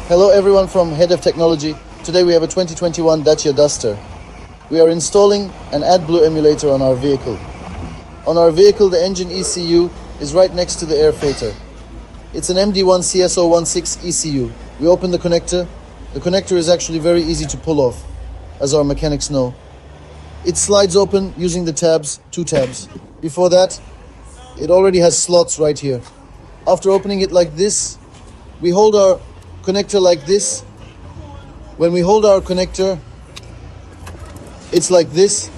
Hello everyone from Hedef Technology. Today we have a 2021 Dacia Duster. We are installing an AdBlue emulator on our vehicle. On our vehicle, the engine ECU is right next to the air filter. It's an MD1CS016 ECU. We open the connector. The connector is actually very easy to pull off, as our mechanics know. It slides open using the tabs, 2 tabs. Before that, it already has slots right here. After opening it like this, we hold our connector like this. When we hold our connector, it's like this: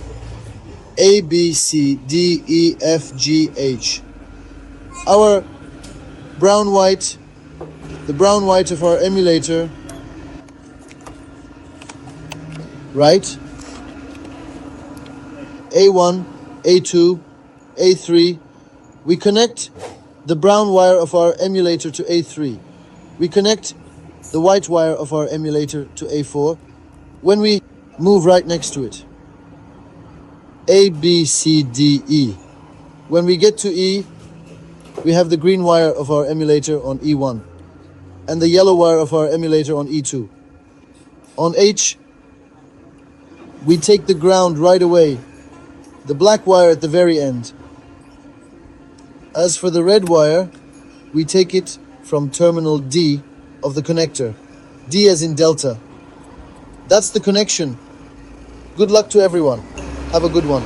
A, B, C, D, E, F, G, H. Our the brown white of our emulator, right? A1, A2, A3. We connect the brown wire of our emulator to A3. We connect the white wire of our emulator to A4 when we move right next to it. A, B, C, D, E. When we get to E, we have the green wire of our emulator on E1 and the yellow wire of our emulator on E2. On H, we take the ground right away, the black wire at the very end. As for the red wire, we take it from terminal D of the connector. D as in Delta. That's the connection. Good luck to everyone. Have a good one.